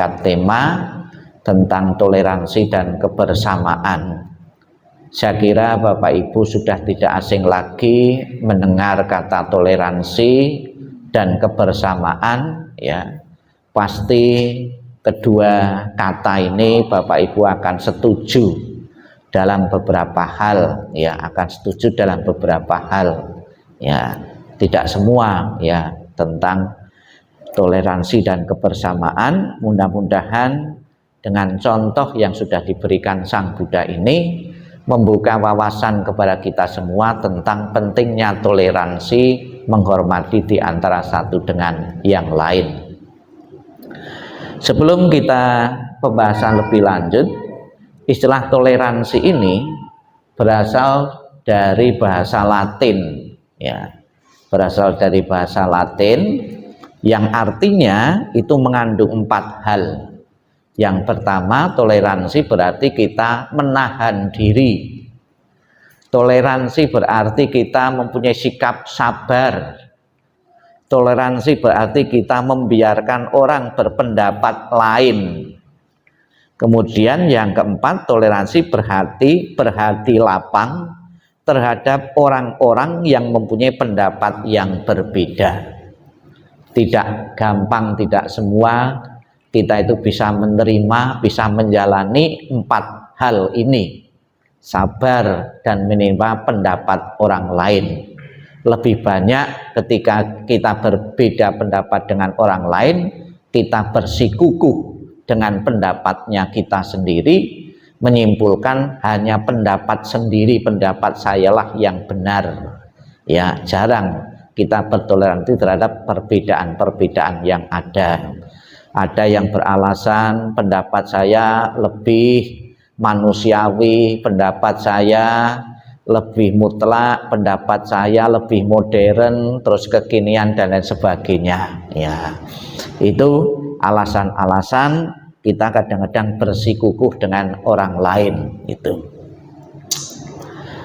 mengangkat tema tentang toleransi dan kebersamaan. Saya kira Bapak Ibu sudah tidak asing lagi mendengar kata toleransi dan kebersamaan, ya. Pasti kedua kata ini Bapak Ibu akan setuju dalam beberapa hal, ya, akan setuju dalam beberapa hal, ya. Tidak semua, ya, tentang toleransi dan kebersamaan. Mudah-mudahan dengan contoh yang sudah diberikan Sang Buddha ini membuka wawasan kepada kita semua tentang pentingnya toleransi, menghormati di antara satu dengan yang lain. Sebelum kita pembahasan lebih lanjut, istilah toleransi ini berasal dari bahasa Latin, ya. Berasal dari bahasa Latin yang artinya itu mengandung 4 hal. Yang pertama, toleransi berarti kita menahan diri. Toleransi berarti kita mempunyai sikap sabar. Toleransi berarti kita membiarkan orang berpendapat lain. Kemudian yang keempat, toleransi berhati lapang terhadap orang-orang yang mempunyai pendapat yang berbeda. Tidak gampang, tidak semua kita itu bisa menerima, bisa menjalani 4 hal ini. Sabar dan menerima pendapat orang lain. Lebih banyak ketika kita berbeda pendapat dengan orang lain, kita bersikukuh dengan pendapatnya kita sendiri, menyimpulkan hanya pendapat sendiri, pendapat sayalah yang benar. Ya, jarang kita bertoleransi terhadap perbedaan-perbedaan yang ada. Ada yang beralasan pendapat saya lebih manusiawi, pendapat saya lebih mutlak, pendapat saya lebih modern, terus kekinian dan lain sebagainya. Ya, itu alasan-alasan kita kadang-kadang bersikukuh dengan orang lain. Itu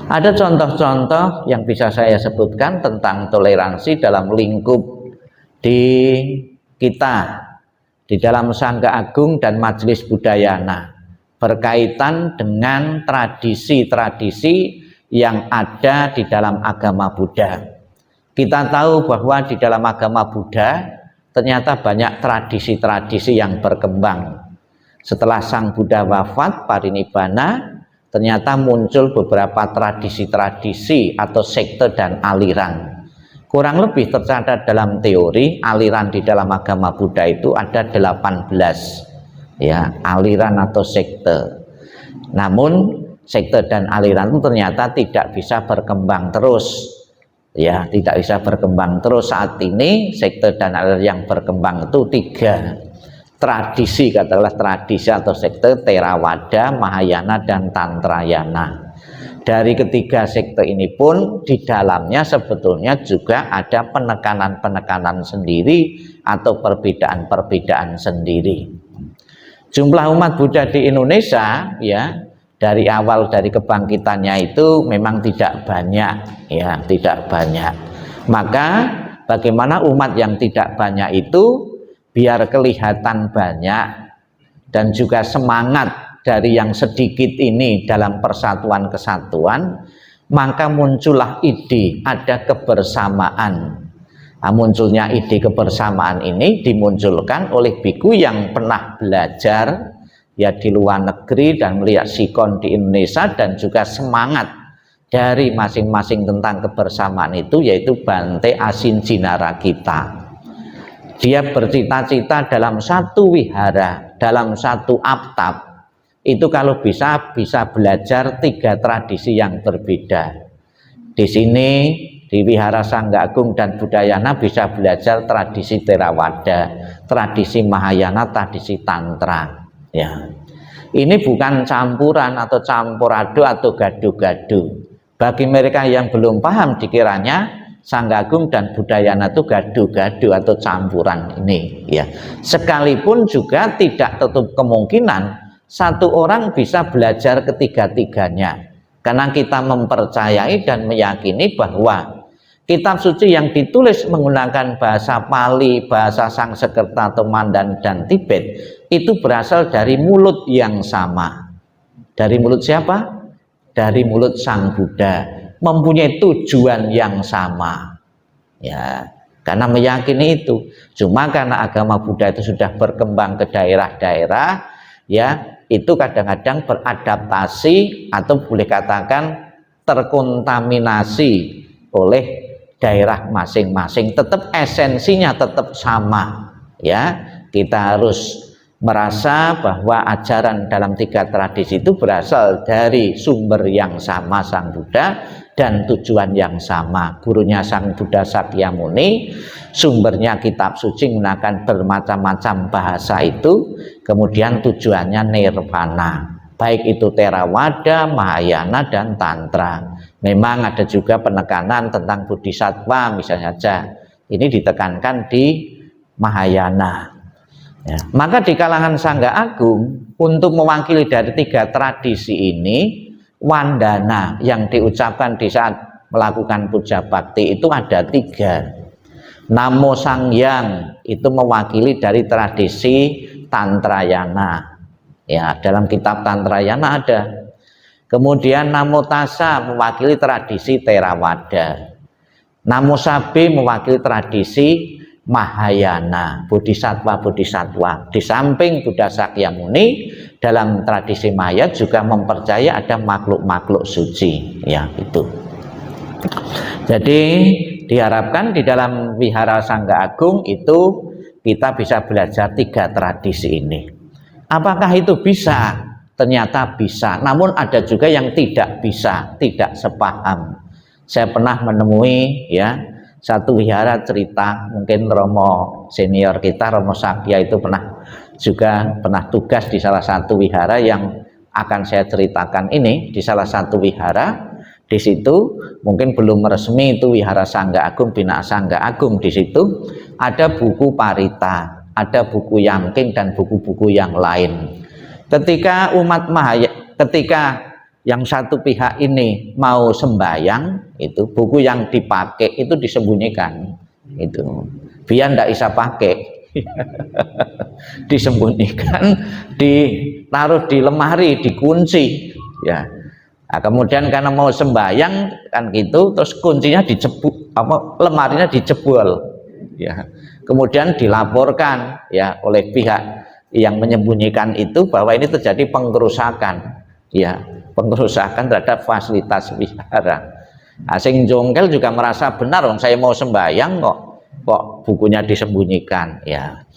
ada contoh-contoh yang bisa saya sebutkan tentang toleransi dalam lingkup di kita, di dalam Sangga Agung dan Majelis Budayana, berkaitan dengan tradisi-tradisi yang ada di dalam agama Buddha. Kita tahu bahwa di dalam agama Buddha ternyata banyak tradisi-tradisi yang berkembang. Setelah Sang Buddha wafat parinibbana, ternyata muncul beberapa tradisi-tradisi atau sekte dan aliran. Kurang lebih tercatat dalam teori aliran di dalam agama Buddha itu ada 18, ya, aliran atau sekte. Namun sekte dan aliran itu ternyata tidak bisa berkembang terus, ya, tidak bisa berkembang terus. Saat ini sekte dan aliran yang berkembang itu 3 tradisi, katakanlah tradisi atau sekte: Theravada, Mahayana, dan Tantrayana. Dari ketiga sekte ini pun di dalamnya sebetulnya juga ada penekanan-penekanan sendiri atau perbedaan-perbedaan sendiri. Jumlah umat Buddha di Indonesia, ya, dari awal dari kebangkitannya itu memang tidak banyak, ya, tidak banyak. Maka bagaimana umat yang tidak banyak itu biar kelihatan banyak dan juga semangat dari yang sedikit ini dalam persatuan kesatuan, maka muncullah ide ada kebersamaan. Nah, munculnya ide kebersamaan ini dimunculkan oleh biku yang pernah belajar, ya, di luar negeri dan melihat sikon di Indonesia, dan juga semangat dari masing-masing tentang kebersamaan itu, yaitu Bante Asinjinara kita. Dia bercita-cita dalam satu wihara, dalam satu aptab itu kalau bisa belajar 3 tradisi yang berbeda. Di sini di Wihara Sangga Agung dan Budayana bisa belajar tradisi Theravada, tradisi Mahayana, tradisi Tantra. Ya, ini bukan campuran atau campurado atau gado-gado. Bagi mereka yang belum paham, dikiranya Sangga Agung dan Budayana itu gado-gado atau campuran ini. Ya, sekalipun juga tidak tertutup kemungkinan satu orang bisa belajar ketiga-tiganya, karena kita mempercayai dan meyakini bahwa kitab suci yang ditulis menggunakan bahasa Pali, bahasa Sanskerta atau Mandan dan Tibet itu berasal dari mulut yang sama. Dari mulut siapa? Dari mulut Sang Buddha, mempunyai tujuan yang sama. Ya, karena meyakini itu. Cuma karena agama Buddha itu sudah berkembang ke daerah-daerah, ya, itu kadang-kadang beradaptasi atau boleh katakan terkontaminasi oleh daerah masing-masing, tetap esensinya tetap sama, ya. Kita harus merasa bahwa ajaran dalam 3 tradisi itu berasal dari sumber yang sama, Sang Buddha, dan tujuan yang sama. Gurunya Sang Buddha Sakyamuni, sumbernya kitab suci menggunakan bermacam-macam bahasa itu, kemudian tujuannya nirvana, baik itu Theravada, Mahayana, dan Tantra. Memang ada juga penekanan tentang Bodhisattva misalnya saja, ini ditekankan di Mahayana. Ya. Maka di kalangan Sangga Agung untuk mewakili dari 3 tradisi ini, wandana yang diucapkan di saat melakukan puja bakti itu ada 3. Namo Sangyang itu mewakili dari tradisi Tantrayana. Ya, dalam kitab Tantrayana ada. Kemudian Namo Tassa mewakili tradisi Theravada. Namo Sabe mewakili tradisi Mahayana, Bodhisattva. Di samping Buddha Sakyamuni, dalam tradisi Maya juga mempercaya ada makhluk-makhluk suci, ya itu. Jadi diharapkan di dalam Wihara Sangga Agung itu kita bisa belajar 3 tradisi ini. Apakah itu bisa? Ternyata bisa, namun ada juga yang tidak bisa, tidak sepaham. Saya pernah menemui, ya, satu wihara cerita, mungkin Romo senior kita, Romo Sakya itu pernah tugas di salah satu wihara yang akan saya ceritakan ini. Di salah satu wihara, di situ mungkin belum resmi itu Wihara Sangga Agung, Bina Sangga Agung. Di situ ada buku Parita, ada buku Yangking dan buku-buku yang lain. Ketika yang satu pihak ini mau sembahyang, itu buku yang dipakai itu disembunyikan, itu biar ndak bisa pakai. Disembunyikan, ditaruh di lemari, dikunci, ya. Nah, kemudian karena mau sembahyang kan gitu, terus kuncinya lemarinya dijebol, ya. Kemudian dilaporkan, ya, oleh pihak yang menyembunyikan itu bahwa ini terjadi pengrusakan, ya, pengrusakan terhadap fasilitas wihara. Asing jongkel juga merasa benar, dong, saya mau sembahyang kok bukunya disembunyikan, ya.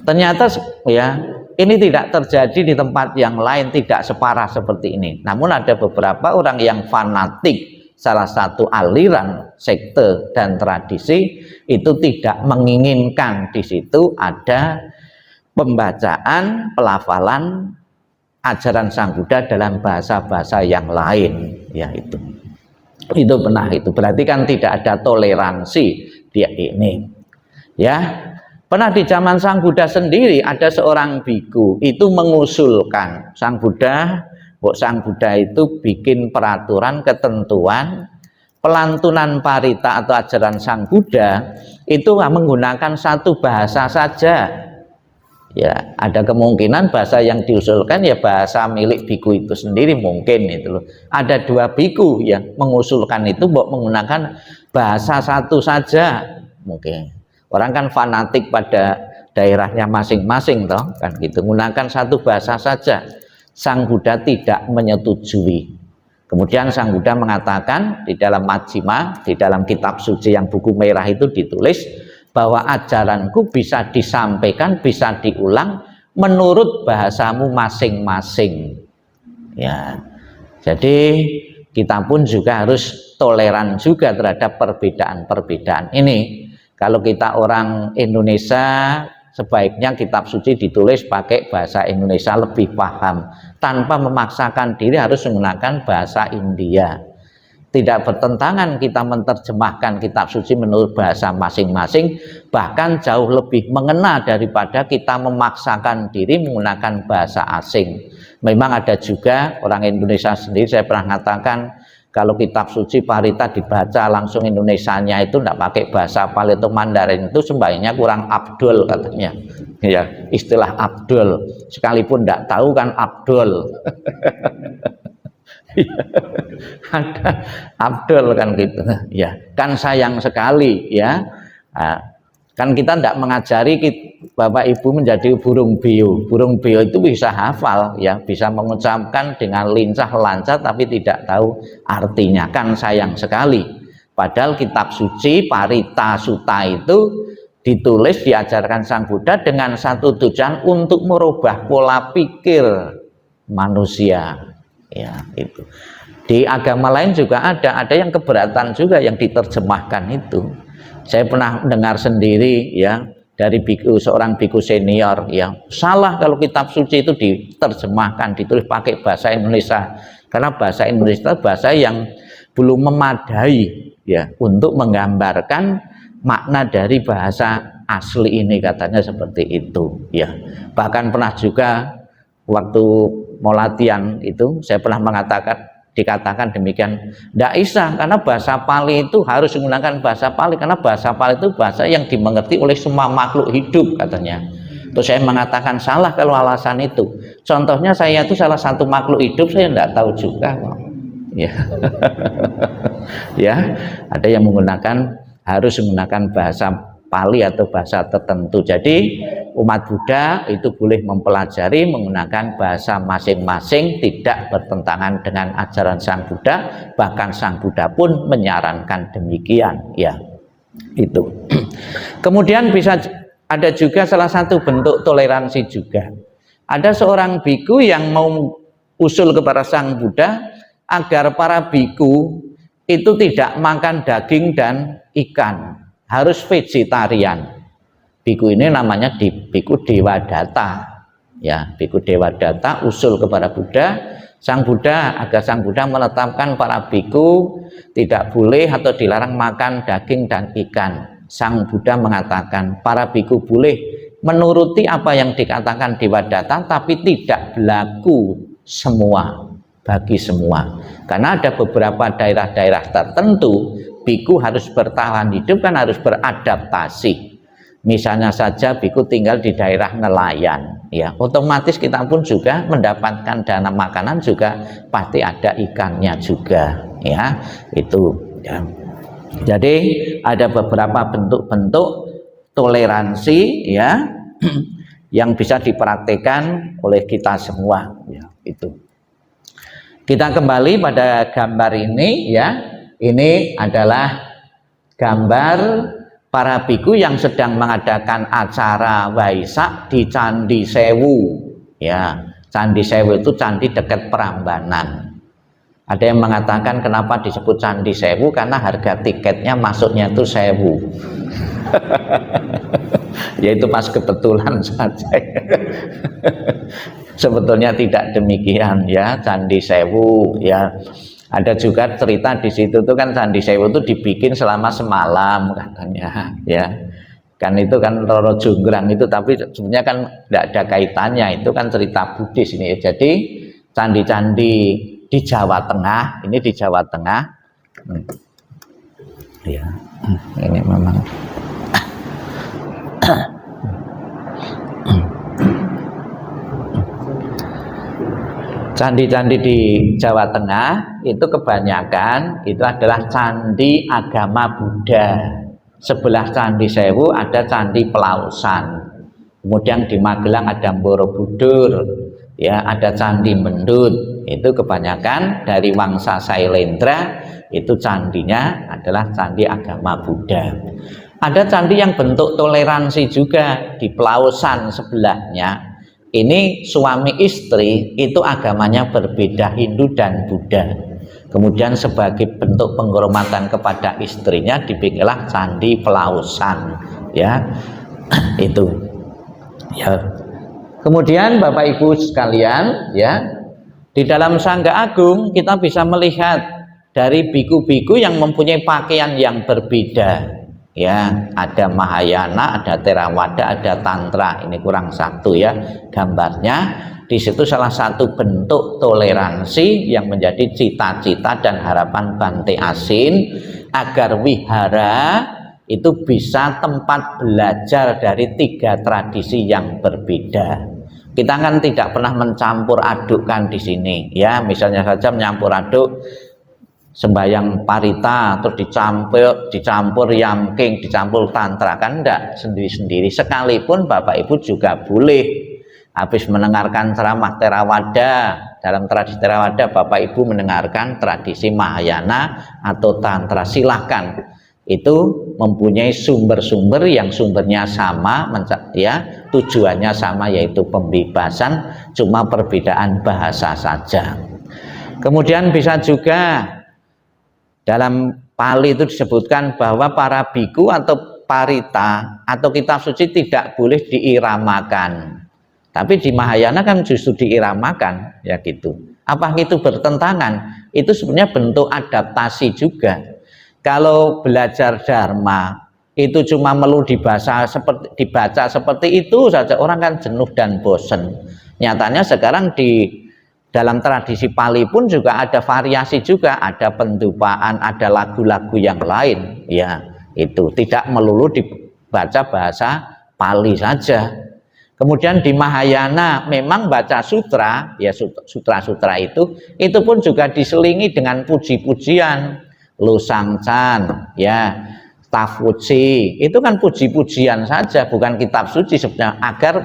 Ternyata, ya, ini tidak terjadi di tempat yang lain, tidak separah seperti ini. Namun ada beberapa orang yang fanatik salah satu aliran, sekte dan tradisi itu tidak menginginkan di situ ada pembacaan, pelafalan ajaran Sang Buddha dalam bahasa-bahasa yang lain, ya itu benar. Itu berarti kan tidak ada toleransi dia ini, ya. Pernah di zaman Sang Buddha sendiri ada seorang biku itu mengusulkan Sang Buddha itu bikin peraturan, ketentuan pelantunan parita atau ajaran Sang Buddha itu menggunakan 1 bahasa saja. Ya, ada kemungkinan bahasa yang diusulkan ya bahasa milik biku itu sendiri, mungkin itu loh. Ada 2 biku yang mengusulkan itu menggunakan bahasa 1 saja, mungkin. Orang kan fanatik pada daerahnya masing-masing toh, kan gitu. Menggunakan 1 bahasa saja. Sang Buddha tidak menyetujui. Kemudian Sang Buddha mengatakan di dalam Majjhima, di dalam kitab suci yang buku merah itu ditulis bahwa ajaranku bisa disampaikan, bisa diulang menurut bahasamu masing-masing, ya. Jadi kita pun juga harus toleran juga terhadap perbedaan-perbedaan ini. Kalau kita orang Indonesia, sebaiknya kitab suci ditulis pakai bahasa Indonesia, lebih paham, tanpa memaksakan diri harus menggunakan bahasa India. Tidak bertentangan kita menerjemahkan kitab suci menurut bahasa masing-masing, bahkan jauh lebih mengena daripada kita memaksakan diri menggunakan bahasa asing. Memang ada juga orang Indonesia sendiri, saya pernah mengatakan kalau kitab suci Parita dibaca langsung Indonesianya itu tidak pakai bahasa Pali atau Mandarin, itu sembahyangnya kurang abdul katanya. Ya, istilah abdul, sekalipun tidak tahu kan abdul. Ada abdul kan gitu. Ya, kan sayang sekali ya. Kan kita tidak mengajari Bapak Ibu menjadi burung beo. Burung beo itu bisa hafal ya, bisa mengucapkan dengan lincah lancar tapi tidak tahu artinya. Kan sayang sekali. Padahal kitab suci Parita Sutta itu ditulis diajarkan Sang Buddha dengan satu tujuan untuk merubah pola pikir manusia. Ya, itu. Di agama lain juga ada yang keberatan juga yang diterjemahkan itu. Saya pernah dengar sendiri ya dari seorang biku senior yang salah kalau kitab suci itu diterjemahkan, ditulis pakai bahasa Indonesia, karena bahasa Indonesia bahasa yang belum memadai ya untuk menggambarkan makna dari bahasa asli ini, katanya seperti itu ya. Bahkan pernah juga waktu mau latihan itu saya pernah dikatakan demikian, tidak bisa karena bahasa Pali itu harus menggunakan bahasa Pali karena bahasa Pali itu bahasa yang dimengerti oleh semua makhluk hidup katanya. Terus saya mengatakan salah kalau alasan itu. Contohnya saya itu salah satu makhluk hidup, saya tidak tahu juga kok. Ya. Ya, ada yang harus menggunakan bahasa Pali atau bahasa tertentu. Jadi umat Buddha itu boleh mempelajari menggunakan bahasa masing-masing, tidak bertentangan dengan ajaran Sang Buddha, bahkan Sang Buddha pun menyarankan demikian ya. Itu. Kemudian bisa ada juga salah satu bentuk toleransi juga. Ada seorang biku yang mau usul kepada Sang Buddha agar para biku itu tidak makan daging dan ikan, harus vegetarian. Biku ini namanya biku Dewadatta ya. Biku Dewadatta usul kepada Buddha, agar Sang Buddha menetapkan para biku tidak boleh atau dilarang makan daging dan ikan. Sang Buddha mengatakan para biku boleh menuruti apa yang dikatakan Dewadatta, tapi tidak berlaku bagi semua, karena ada beberapa daerah-daerah tertentu biku harus bertahan hidup, kan harus beradaptasi. Misalnya saja biku tinggal di daerah nelayan ya, otomatis kita pun juga mendapatkan dana makanan juga pasti ada ikannya juga ya, itu ya. Jadi ada beberapa bentuk-bentuk toleransi ya yang bisa dipraktikkan oleh kita semua ya, itu. Kita kembali pada gambar ini ya. Ini adalah gambar para biku yang sedang mengadakan acara Waisak di Candi Sewu ya. Candi Sewu itu candi dekat Prambanan. Ada yang mengatakan kenapa disebut Candi Sewu, karena harga tiketnya masuknya itu 1.000. Yaitu pas kebetulan saja. Sebetulnya tidak demikian ya, Candi Sewu ya. Ada juga cerita di situ tuh kan Candi Sewu itu dibikin selama semalam katanya ya. Kan itu kan Roro Jonggrang itu, tapi sebenarnya kan tidak ada kaitannya, itu kan cerita Buddhis ini. Jadi candi-candi di Jawa Tengah, ini di Jawa Tengah. Ya, ini memang candi-candi di Jawa Tengah itu kebanyakan itu adalah candi agama Buddha. Sebelah Candi Sewu ada Candi Pelausan. Kemudian di Magelang ada Borobudur, ya, ada Candi Mendut. Itu kebanyakan dari Wangsa Sailendra, itu candinya adalah candi agama Buddha. Ada candi yang bentuk toleransi juga di Pelausan sebelahnya. Ini suami istri itu agamanya berbeda, Hindu dan Buddha. Kemudian sebagai bentuk penghormatan kepada istrinya dibikinlah Candi Pelausan ya. Itu ya. Kemudian Bapak Ibu sekalian ya, di dalam Sangga Agung kita bisa melihat dari biku-biku yang mempunyai pakaian yang berbeda ya, ada Mahayana, ada Theravada, ada Tantra. Ini kurang satu ya gambarnya. Di situ salah satu bentuk toleransi yang menjadi cita-cita dan harapan Bante Asin agar wihara itu bisa tempat belajar dari 3 tradisi yang berbeda. Kita kan tidak pernah mencampur adukkan di sini, ya. Misalnya saja mencampur aduk sembahyang parita terus dicampur yamking, dicampur tantra, kan enggak, sendiri-sendiri. Sekalipun Bapak Ibu juga boleh habis mendengarkan ceramah Theravada, dalam tradisi Theravada Bapak Ibu mendengarkan tradisi Mahayana atau Tantra, silahkan. Itu mempunyai sumber-sumber yang sumbernya sama, ya, tujuannya sama, yaitu pembebasan, cuma perbedaan bahasa saja. Kemudian bisa juga dalam Pali itu disebutkan bahwa para biku atau parita atau kitab suci tidak boleh diiramakan. Tapi di Mahayana kan justru diiramakan, ya gitu. Apakah itu bertentangan? Itu sebenarnya bentuk adaptasi juga. Kalau belajar dharma itu cuma perlu dibaca seperti itu saja, orang kan jenuh dan bosan. Nyatanya sekarang di dalam tradisi Pali pun juga ada variasi juga, ada pendupaan, ada lagu-lagu yang lain, ya itu tidak melulu dibaca bahasa Pali saja. Kemudian di Mahayana memang baca sutra, ya sutra-sutra itu pun juga diselingi dengan puji-pujian, Lusangchan, ya, Tafuci, itu kan puji-pujian saja, bukan kitab suci sebenarnya, agar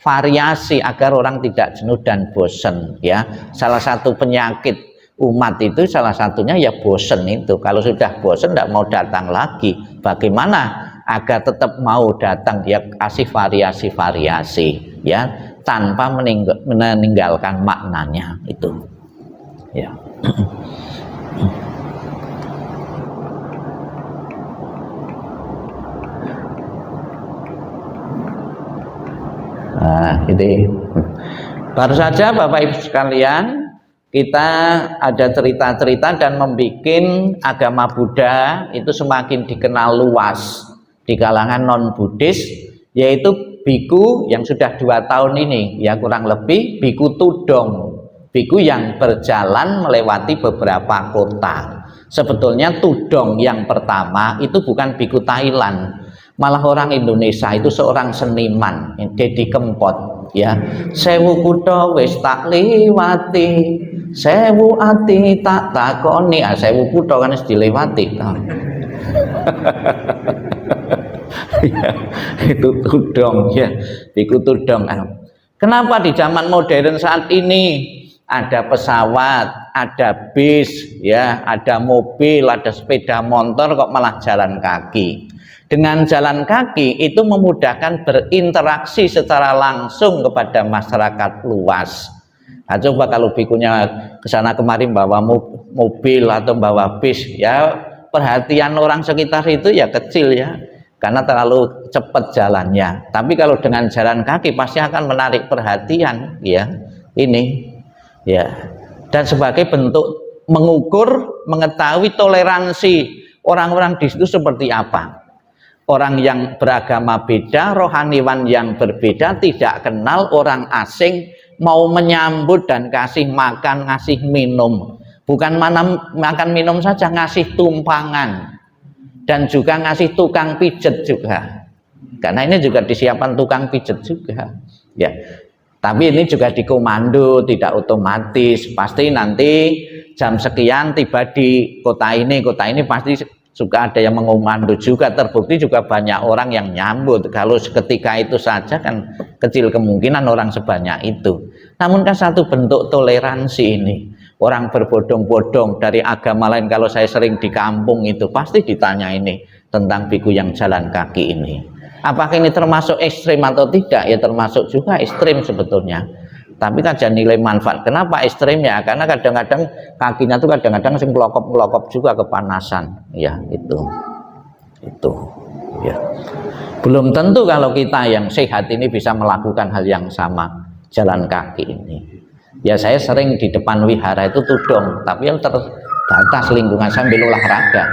variasi, agar orang tidak jenuh dan bosan, ya. Salah satu penyakit umat itu salah satunya ya bosan itu. Kalau sudah bosan tidak mau datang lagi. Bagaimana agar tetap mau datang? Dia kasih variasi-variasi, ya, tanpa meninggalkan maknanya itu, ya. Nah, itu baru saja Bapak Ibu sekalian, kita ada cerita-cerita dan membuat agama Buddha itu semakin dikenal luas di kalangan non-Buddhis, yaitu biku yang sudah 2 tahun ini, ya kurang lebih, biku tudong, biku yang berjalan melewati beberapa kota. Sebetulnya tudong yang pertama itu bukan biku Thailand, malah orang Indonesia, itu seorang seniman, Dedi Kempot, ya. Sewu kutha wis tak liwati, sewu ati tak takoni. Sewu kutha kan wis dilewati. Ya, itu tudong, ya, biku tudong. Kenapa di zaman modern saat ini ada pesawat, ada bis, ya, ada mobil, ada sepeda motor, kok malah jalan kaki? Dengan jalan kaki itu memudahkan berinteraksi secara langsung kepada masyarakat luas. Nah, coba kalau bikunya kesana kemari bawa mobil atau bawa bis, ya perhatian orang sekitar itu ya kecil, ya, karena terlalu cepat jalannya. Tapi kalau dengan jalan kaki pasti akan menarik perhatian, ya, ini, ya. Dan sebagai bentuk mengukur, mengetahui toleransi orang-orang di situ seperti apa. Orang yang beragama beda, rohaniwan yang berbeda, tidak kenal orang asing, mau menyambut dan kasih makan, ngasih minum. Bukan makan minum saja, ngasih tumpangan. Dan juga ngasih tukang pijet juga. Karena ini juga disiapkan tukang pijet juga, ya. Tapi ini juga dikomando, tidak otomatis. Pasti nanti jam sekian tiba di kota ini pasti suka ada yang mengomando juga. Terbukti juga banyak orang yang nyambut. Kalau seketika itu saja kan kecil kemungkinan orang sebanyak itu. Namun kan satu bentuk toleransi ini. Orang berbodong-bodong dari agama lain, kalau saya sering di kampung itu pasti ditanya ini tentang biku yang jalan kaki ini. Apakah ini termasuk ekstrim atau tidak? Ya termasuk juga ekstrim sebetulnya. Tapi kan ada nilai manfaat. Kenapa ekstrim? Ya karena kadang-kadang kakinya tuh kadang-kadang sing kelokop juga kepanasan, ya itu, ya. Belum tentu kalau kita yang sehat ini bisa melakukan hal yang sama, jalan kaki ini. Ya saya sering di depan wihara itu tudong, tapi yang terbatas lingkungan sambil olahraga.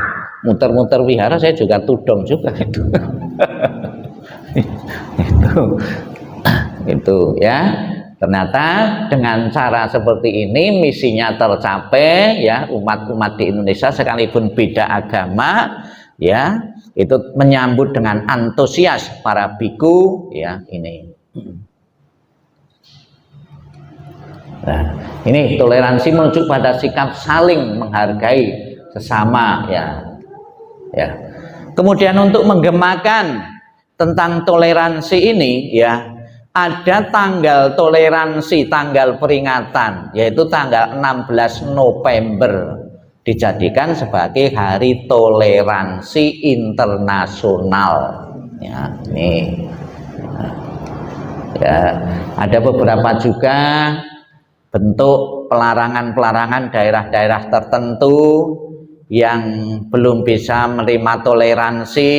muter-muter wihara saya juga tudong juga itu. Itu ya. Ternyata dengan cara seperti ini misinya tercapai ya, umat-umat di Indonesia sekalipun beda agama ya, itu menyambut dengan antusias para biku ya ini. Nah, ini toleransi menuju pada sikap saling menghargai sesama ya. Ya. Kemudian untuk menggemakan tentang toleransi ini ya, ada tanggal toleransi, tanggal peringatan, yaitu tanggal 16 November dijadikan sebagai Hari Toleransi Internasional. Ya, ini. Ya, ada beberapa juga bentuk pelarangan-pelarangan daerah-daerah tertentu yang belum bisa menerima toleransi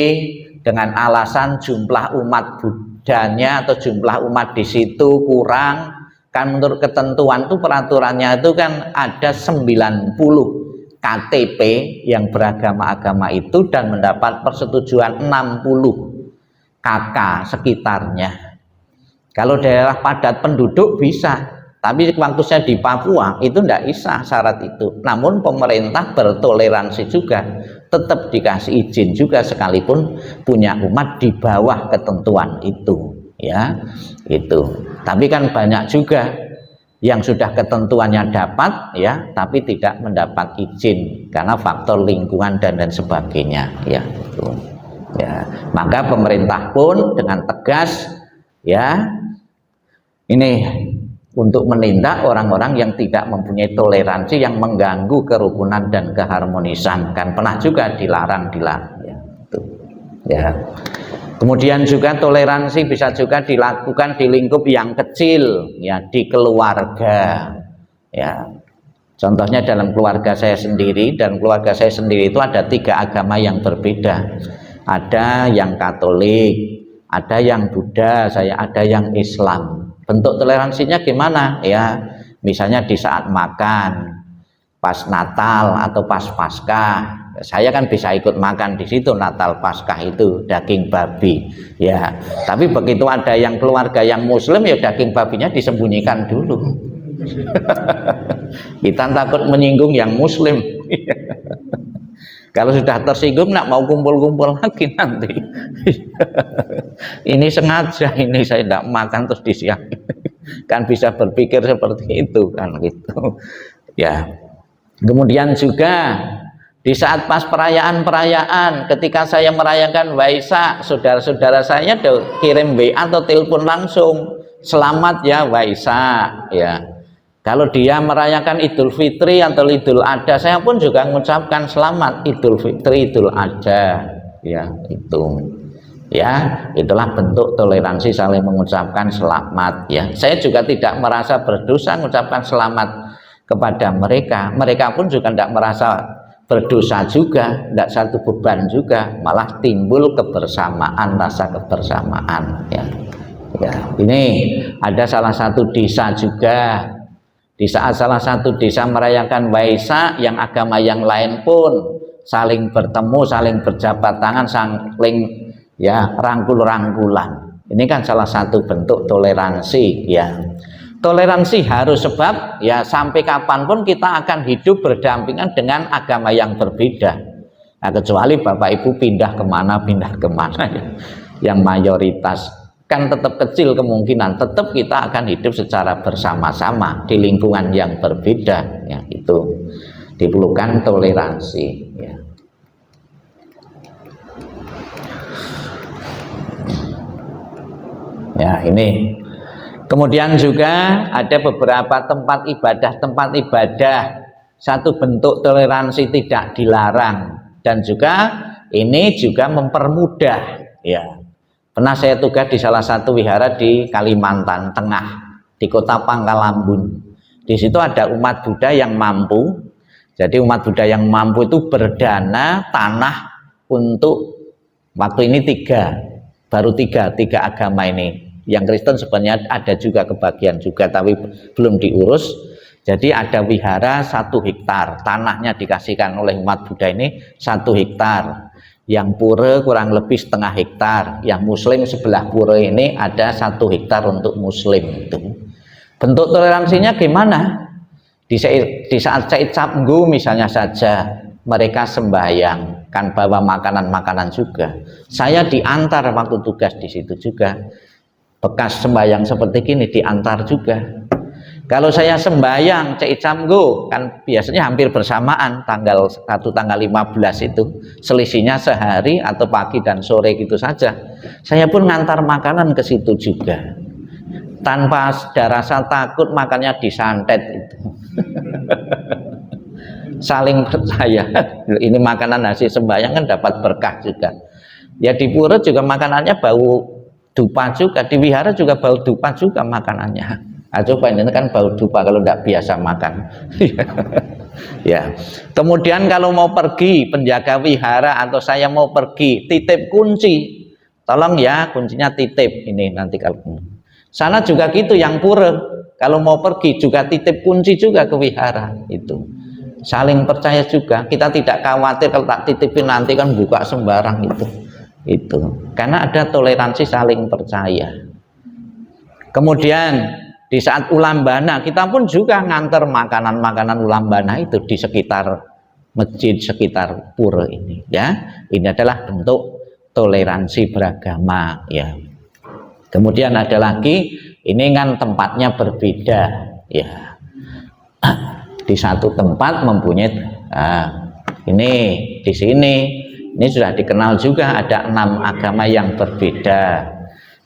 dengan alasan jumlah umat Budanya atau jumlah umat di situ kurang. Kan menurut ketentuan itu peraturannya itu kan ada 90 KTP yang beragama-agama itu dan mendapat persetujuan 60 KK sekitarnya. Kalau daerah padat penduduk bisa, tapi waktu saya di Papua itu tidak bisa syarat itu. Namun pemerintah bertoleransi juga, tetap dikasih izin juga sekalipun punya umat di bawah ketentuan itu ya, itu. Tapi kan banyak juga yang sudah ketentuannya dapat ya, tapi tidak mendapat izin karena faktor lingkungan dan sebagainya ya, itu. Ya, maka pemerintah pun dengan tegas ya ini untuk menindak orang-orang yang tidak mempunyai toleransi, yang mengganggu kerukunan dan keharmonisan. Kan pernah juga dilarang ya, itu. Ya. Kemudian juga toleransi bisa juga dilakukan di lingkup yang kecil ya, di keluarga ya. Contohnya dalam keluarga saya sendiri, dan keluarga saya sendiri itu ada 3 agama yang berbeda. Ada yang Katolik, ada yang Buddha, saya ada yang Islam. Bentuk toleransinya gimana ya, misalnya di saat makan pas Natal atau pas Paskah, saya kan bisa ikut makan di situ Natal Paskah itu daging babi ya, tapi begitu ada yang keluarga yang Muslim ya daging babinya disembunyikan dulu. Kita takut menyinggung yang Muslim. Kalau sudah tersinggung nak mau kumpul-kumpul lagi nanti. Ini sengaja ini saya tidak makan terus disiapin. Kan bisa berpikir seperti itu kan gitu. Ya. Kemudian juga di saat pas perayaan-perayaan, ketika saya merayakan Waisak, saudara-saudara saya kirim WA atau telepon langsung, selamat ya Waisak ya. Kalau dia merayakan Idul Fitri atau Idul Adha, saya pun juga mengucapkan selamat Idul Fitri, Idul Adha ya, itu ya, itulah bentuk toleransi saling mengucapkan selamat ya. Saya juga tidak merasa berdosa mengucapkan selamat kepada mereka, mereka pun juga tidak merasa berdosa juga, tidak satu beban juga, malah timbul kebersamaan, rasa kebersamaan ya. Ya, ini ada salah satu desa juga, di saat salah satu desa merayakan Waisak, yang agama yang lain pun saling bertemu, saling berjabat tangan, saling ya rangkul-rangkulan. Ini kan salah satu bentuk toleransi ya. Toleransi harus, sebab ya sampai kapanpun kita akan hidup berdampingan dengan agama yang berbeda. Nah, kecuali Bapak Ibu pindah kemana ya. Yang mayoritas kan tetap kecil kemungkinan, tetap kita akan hidup secara bersama-sama di lingkungan yang berbeda ya, itu diperlukan toleransi ya. Ya, ini kemudian juga ada beberapa tempat ibadah satu bentuk toleransi tidak dilarang, dan juga ini juga mempermudah ya. Pernah saya tugas di salah satu wihara di Kalimantan Tengah, di kota Pangkalambun. Di situ ada umat Buddha yang mampu. Jadi umat Buddha yang mampu itu berdana tanah untuk waktu ini baru tiga agama ini. Yang Kristen sebenarnya ada juga kebagian juga, tapi belum diurus. Jadi ada wihara 1 hektar, tanahnya dikasihkan oleh umat Buddha ini 1 hektar. Yang pura kurang lebih setengah hektar. Yang muslim sebelah pura ini ada 1 hektar untuk muslim itu. Bentuk toleransinya gimana? Di saat Syed Sabnggu misalnya saja mereka sembahyang kan bawa makanan-makanan juga. Saya diantar waktu tugas di situ juga. Bekas sembahyang seperti gini diantar juga. Kalau saya sembahyang Syed Sabnggu kan biasanya hampir bersamaan tanggal 1 tanggal 15 itu, selisihnya sehari atau pagi dan sore gitu saja. Saya pun ngantar makanan ke situ juga. Tanpa ada rasa takut makannya disantet itu. Saling percaya. Ini makanan hasil sembahyang kan dapat berkah juga. Ya di pura juga makanannya bau dupa juga, di wihara juga bau dupa juga makanannya. Coba ini kan bau dupa kalau tidak biasa makan. Ya. Kemudian kalau mau pergi penjaga wihara atau saya mau pergi titip kunci, tolong ya kuncinya titip ini nanti kalau sana juga gitu yang pura kalau mau pergi juga titip kunci juga ke wihara itu. Saling percaya juga, kita tidak khawatir kalau tak titipin nanti kan buka sembarang itu karena ada toleransi saling percaya. Kemudian di saat ulambana kita pun juga ngantar makanan-makanan ulambana itu di sekitar masjid, sekitar pura ini ya. Ini adalah bentuk toleransi beragama ya. Kemudian ada lagi, ini kan tempatnya berbeda ya. Di satu tempat mempunyai ini di sini ini sudah dikenal juga ada 6 agama yang berbeda.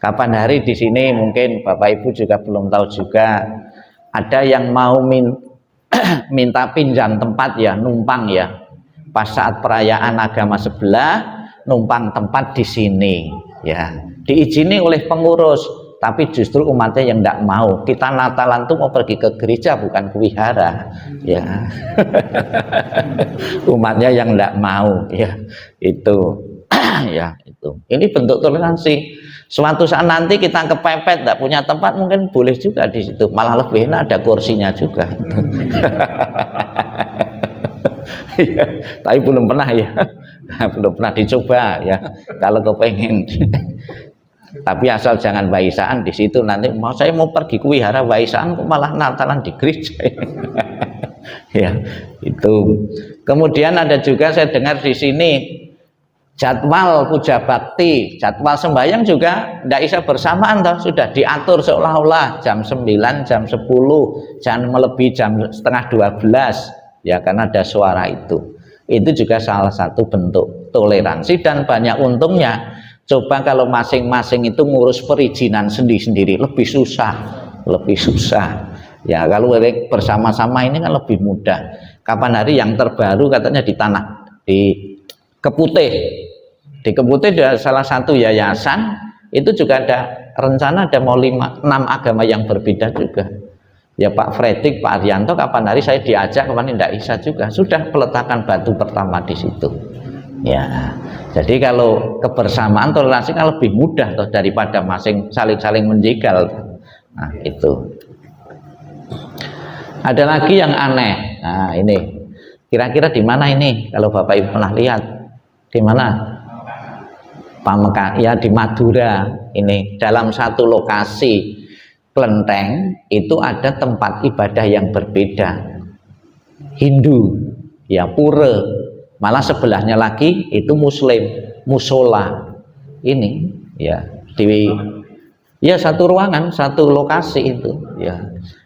Kapan hari di sini mungkin Bapak Ibu juga belum tahu juga. Ada yang mau minta pinjam tempat ya, numpang ya. Pas saat perayaan agama sebelah, numpang tempat di sini ya. Diizini oleh pengurus, tapi justru umatnya yang tidak mau. Kita Natalan tuh mau pergi ke gereja bukan ke wihara ya. Umatnya yang tidak mau ya. Itu ya itu. Ini bentuk toleransi. Suatu saat nanti kita kepepet tidak punya tempat mungkin boleh juga di situ, malah lebih enak ada kursinya juga. Ya, tapi belum pernah ya, belum pernah dicoba ya. Kalau kepengen, tapi asal jangan waisaan di situ nanti. Saya mau pergi ke wihara waisaan kok malah Natalan di gereja. Ya itu. Kemudian ada juga saya dengar di sini. Jadwal puja bakti, jadwal sembahyang juga tidak bisa bersamaan toh, sudah diatur seolah-olah jam 9, jam 10, jangan melebihi jam setengah 12 ya karena ada suara itu. Itu juga salah satu bentuk toleransi dan banyak untungnya. Coba kalau masing-masing itu ngurus perizinan sendiri-sendiri lebih susah ya. Kalau bersama-sama ini kan lebih mudah. Kapan hari yang terbaru katanya di Keputih. Di Keputih ada salah satu yayasan itu juga ada rencana ada mau 6 agama yang berbeda juga ya. Pak Fredik, Pak Arianto kapan hari saya diajak, kapan tidak bisa juga, sudah peletakan batu pertama di situ ya. Jadi kalau kebersamaan toleransi kan lebih mudah toh daripada saling menjegal. Nah itu. Ada lagi yang aneh. Nah ini kira-kira di mana ini kalau Bapak Ibu pernah lihat? Di mana? Pamekasan ya, di Madura. Ini dalam satu lokasi kelenteng itu ada tempat ibadah yang berbeda, Hindu ya, pura, malah sebelahnya lagi itu muslim, musola ini ya, ya satu ruangan, satu lokasi itu ya.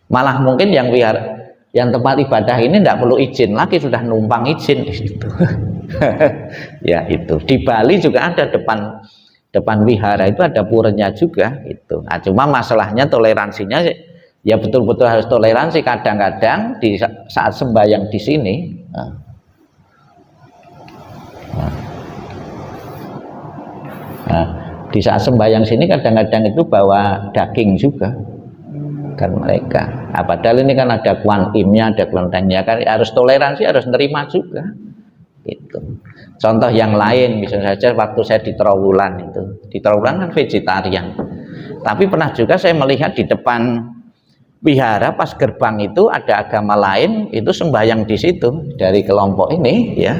Malah mungkin yang tempat ibadah ini tidak perlu izin lagi, sudah numpang izin di situ. Ya itu. Di Bali juga ada depan wihara itu ada puranya juga itu. Nah, cuma masalahnya toleransinya ya betul-betul harus toleransi. Kadang-kadang di saat sembahyang di sini di saat sembahyang sini kadang-kadang itu bawa daging juga kan mereka. Padahal ini kan ada Kuan Imnya, ada kelentengnya, kan harus toleransi, harus nerima juga. Gitu. Contoh yang lain, misalnya saja waktu saya di Trowulan itu, di Trowulan kan vegetarian, tapi pernah juga saya melihat di depan wihara pas gerbang itu ada agama lain itu sembahyang di situ dari kelompok ini ya,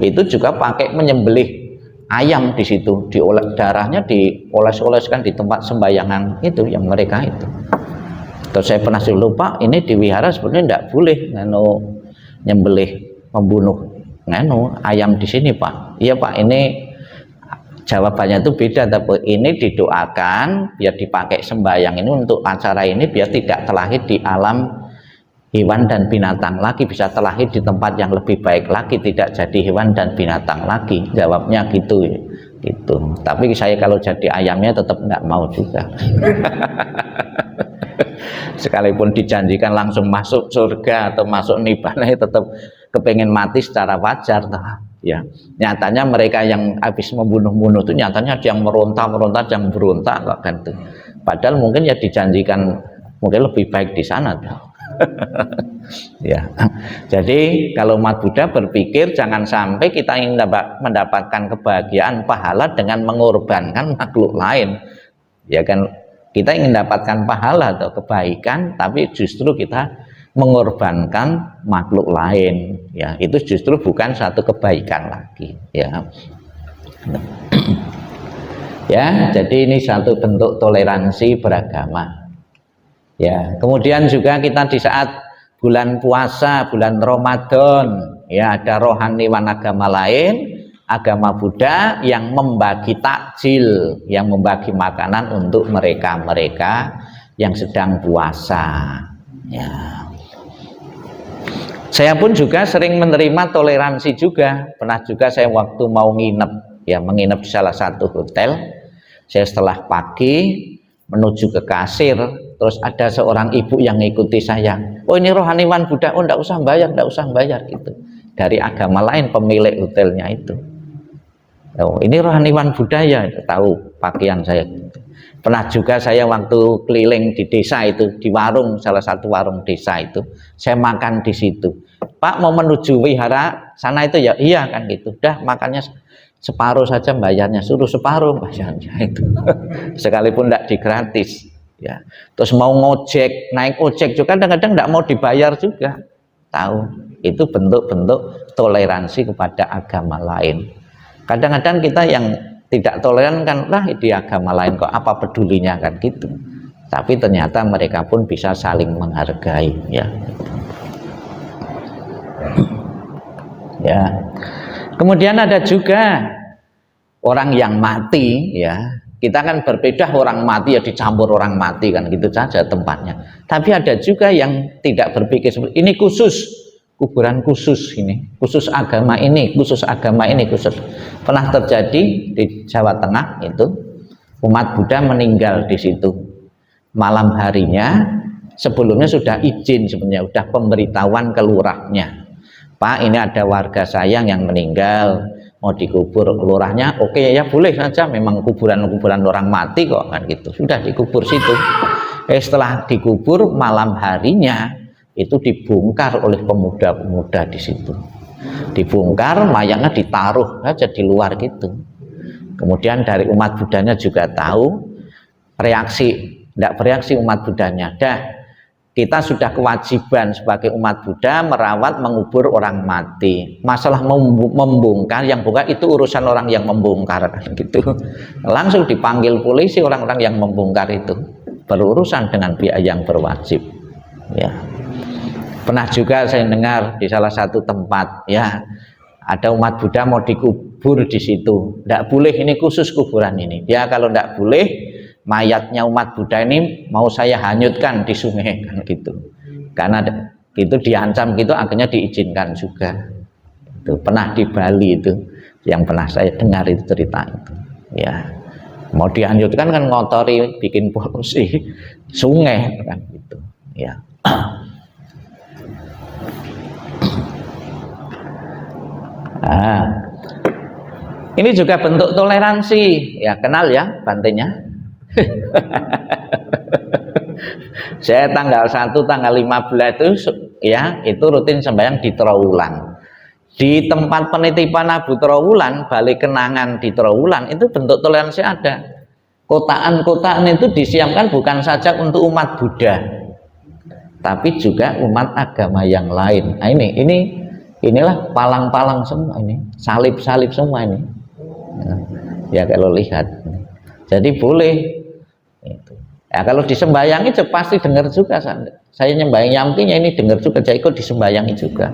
itu juga pakai menyembelih ayam di situ, darahnya dioles-oleskan di tempat sembahyangan itu yang mereka itu. Terus saya pernah lupa ini di wihara sebenarnya tidak boleh nyembelih membunuh ayam di sini Pak. Iya Pak, ini jawabannya itu beda, tapi ini didoakan biar dipakai sembahyang ini untuk acara ini biar tidak terlahir di alam hewan dan binatang lagi, bisa terlahir di tempat yang lebih baik lagi, tidak jadi hewan dan binatang lagi. Jawabnya gitu. Tapi saya kalau jadi ayamnya tetap nggak mau juga. Sekalipun dijanjikan langsung masuk surga atau masuk nibbana, tetap kepengen mati secara wajar ya. Nyatanya mereka yang habis membunuh-bunuh itu nyatanya ada yang meronta-meronta, yang berontak kan tuh. Padahal mungkin ya dijanjikan mungkin lebih baik di sana ya. Jadi kalau umat Buddha berpikir jangan sampai kita ingin mendapatkan kebahagiaan pahala dengan mengorbankan makhluk lain ya kan. Kita ingin mendapatkan pahala atau kebaikan, tapi justru kita mengorbankan makhluk lain ya, itu justru bukan satu kebaikan lagi ya. Ya, jadi ini satu bentuk toleransi beragama ya. Kemudian juga kita di saat bulan puasa, bulan Ramadan ya, ada rohaniwan agama lain, agama Buddha yang membagi takjil, yang membagi makanan untuk mereka-mereka yang sedang puasa ya. Saya pun juga sering menerima toleransi juga. Pernah juga saya waktu mau nginep ya, menginap di salah satu hotel, saya setelah pagi menuju ke kasir, terus ada seorang ibu yang ngikuti saya. Oh ini rohaniwan Buddha, oh enggak usah bayar gitu. Dari agama lain pemilik hotelnya itu. Oh, ini rohaniwan Buddha ya, tahu pakaian saya. Pernah juga saya waktu keliling di desa itu, di warung, salah satu warung desa itu, saya makan di situ. Pak mau menuju wihara sana itu ya, iya kan gitu. Udah makannya separuh saja bayarnya, suruh separuh bayarnya itu. Sekalipun tidak digratis ya. Terus mau ngojek, naik ojek juga kadang-kadang tidak mau dibayar juga. Tahu, itu bentuk-bentuk toleransi kepada agama lain. Kadang-kadang kita yang tidak toleran kan, lah di agama lain kok apa pedulinya kan gitu. Tapi ternyata mereka pun bisa saling menghargai ya. Ya. Kemudian ada juga orang yang mati ya. Kita kan berbeda, orang mati ya dicampur orang mati kan gitu saja tempatnya. Tapi ada juga yang tidak berpikir seperti ini, khusus kuburan khusus ini, khusus agama ini, khusus agama ini, khusus. Pernah terjadi di Jawa Tengah itu, umat Buddha meninggal di situ. Malam harinya, sebelumnya sudah izin sebenarnya, sudah pemberitahuan ke lurahnya. Pak, ini ada warga saya yang meninggal, mau dikubur. Lurahnya, oke ya boleh saja, memang kuburan-kuburan orang mati kok kan gitu. Sudah dikubur situ. Setelah dikubur malam harinya, itu dibongkar oleh pemuda-pemuda di situ. Dibongkar, mayatnya ditaruh aja di luar gitu. Kemudian dari umat Buddhanya juga tahu, tidak bereaksi umat Buddhanya. Kita sudah kewajiban sebagai umat Buddha merawat, mengubur orang mati. Masalah membongkar, yang bongkar itu urusan orang yang membongkar gitu. Langsung dipanggil polisi orang-orang yang membongkar itu, berurusan dengan pihak yang berwajib ya. Pernah juga saya dengar di salah satu tempat ya, ada umat Buddha mau dikubur di situ. Tidak boleh, ini khusus kuburan ini. Ya kalau tidak boleh, mayatnya umat Buddha ini mau saya hanyutkan di sungai kan gitu. Karena itu diancam gitu, akhirnya diizinkan juga. Itu pernah di Bali itu, yang pernah saya dengar itu cerita itu. Ya, mau dihanyutkan kan ngotori, bikin polusi sungai kan gitu. Ya. Nah, ini juga bentuk toleransi ya, kenal ya bantenya. Saya tanggal 1, tanggal 15 itu ya, itu rutin sembahyang di Trowulan. Di tempat penitipan Abu Trowulan, balik kenangan di Trowulan, itu bentuk toleransi ada. Kotaan-kotaan itu disiapkan bukan saja untuk umat Buddha, tapi juga umat agama yang lain. Nah, inilah palang-palang semua ini, salib-salib semua ini. Ya kalau lihat, jadi boleh. Itu. Ya kalau disembayangi pasti dengar juga. Saya nyembayang yamkinya ini dengar juga, saya ikut disembayangi juga.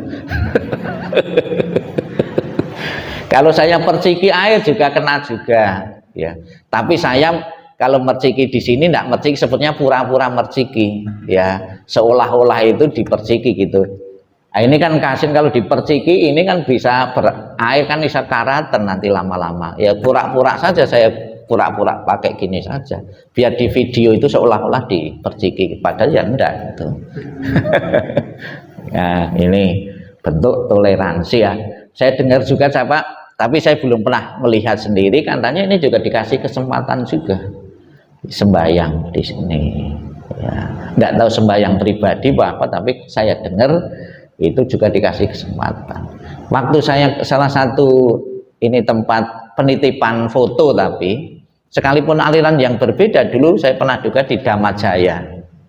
Kalau saya perciki air juga kena juga, ya. Tapi saya kalau merciki di sini tidak merciki, sebetulnya pura-pura merciki, ya, seolah-olah itu diperciki gitu. Nah, ini kan kasin kalau diperciki ini kan bisa air kan bisa karatan nanti lama-lama. Ya pura-pura saja, saya pura-pura pakai gini saja, biar di video itu seolah-olah diperciki, padahal ya enggak gitu. Nah, ini bentuk toleransi ya. Saya dengar juga tapi saya belum pernah melihat sendiri, katanya ini juga dikasih kesempatan juga. Sembayang di sini, ya, nggak tahu sembayang pribadi apa, tapi saya dengar itu juga dikasih kesempatan. Waktu saya salah satu ini tempat penitipan foto, tapi sekalipun aliran yang berbeda, dulu saya pernah juga di Damajaya.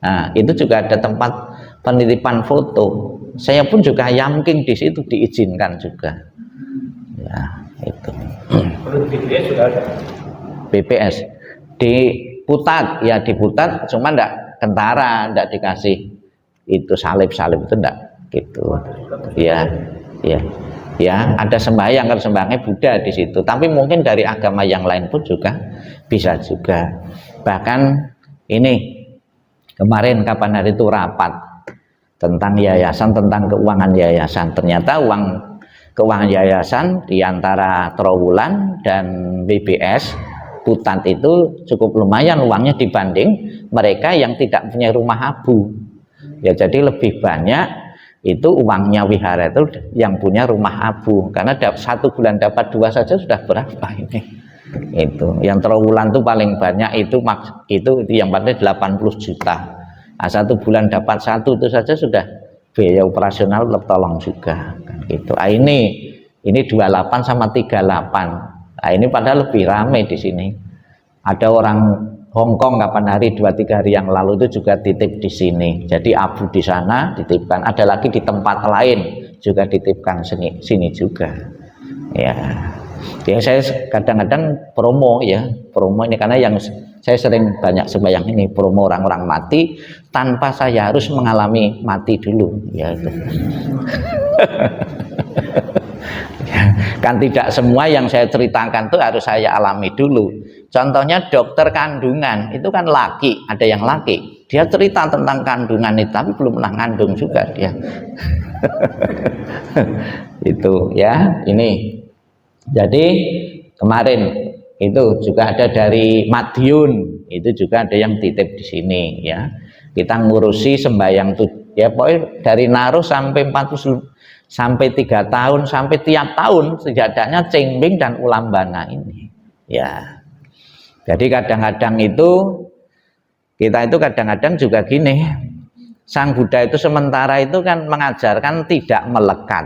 Nah, itu juga ada tempat penitipan foto. Saya pun juga yamking di situ diizinkan juga. Ya, itu. BPS sudah ada. BPS di Putat, ya di Putat, cuma ndak kentara, ndak dikasih itu salib-salib itu ndak gitu. Ya, ya, ya ada sembahyang, kalau sembahyangnya Buddha di situ. Tapi mungkin dari agama yang lain pun juga bisa juga. Bahkan ini kemarin kapan hari itu rapat tentang yayasan, tentang keuangan yayasan. Ternyata keuangan yayasan diantara Trowulan dan BBS Putat itu cukup lumayan uangnya dibanding mereka yang tidak punya rumah abu. Ya jadi lebih banyak itu uangnya wihara itu yang punya rumah abu, karena satu bulan dapat 2 saja sudah berapa ini. Itu yang Trowulan itu paling banyak itu yang paling 80 juta. Nah, satu bulan dapat 1 itu saja sudah biaya operasional tertolong juga kan gitu. Nah, ini 28 sama 38. Nah, ini padahal lebih ramai di sini. Ada orang Hongkong kapan hari 2-3 hari yang lalu itu juga titip di sini. Jadi abu di sana dititipkan. Ada lagi di tempat lain juga dititipkan sini juga. Ya. Ya saya kadang-kadang promo ya, promo ini karena yang saya sering banyak sembahyang ini promo orang-orang mati tanpa saya harus mengalami mati dulu. Ya itu. Kan tidak semua yang saya ceritakan itu harus saya alami dulu. Contohnya dokter kandungan itu kan laki, ada yang laki, dia cerita tentang kandungan itu tapi belum pernah ngandung juga dia. Itu ya, ini jadi kemarin itu juga ada dari Madiun, itu juga ada yang titip di sini ya. Kita ngurusi sembahyang tuh ya, pokoknya dari naruh sampai 3 tahun, sampai tiap tahun setidaknya cengbing dan ulambana ini ya. Jadi kadang-kadang itu kita itu kadang-kadang juga gini, Sang Buddha itu sementara itu kan mengajarkan tidak melekat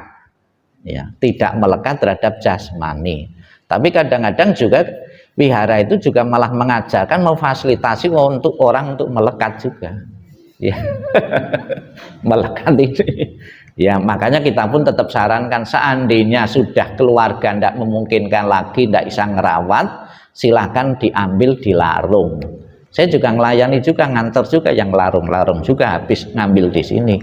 ya, tidak melekat terhadap jasmani. Tapi kadang-kadang juga wihara itu juga malah mengajarkan memfasilitasi untuk orang untuk melekat juga ya. Melekat ini ya, makanya kita pun tetap sarankan seandainya sudah keluarga tidak memungkinkan lagi, tidak bisa ngerawat, silahkan diambil di larung. Saya juga melayani juga, nganter juga yang larung-larung juga habis ngambil di sini.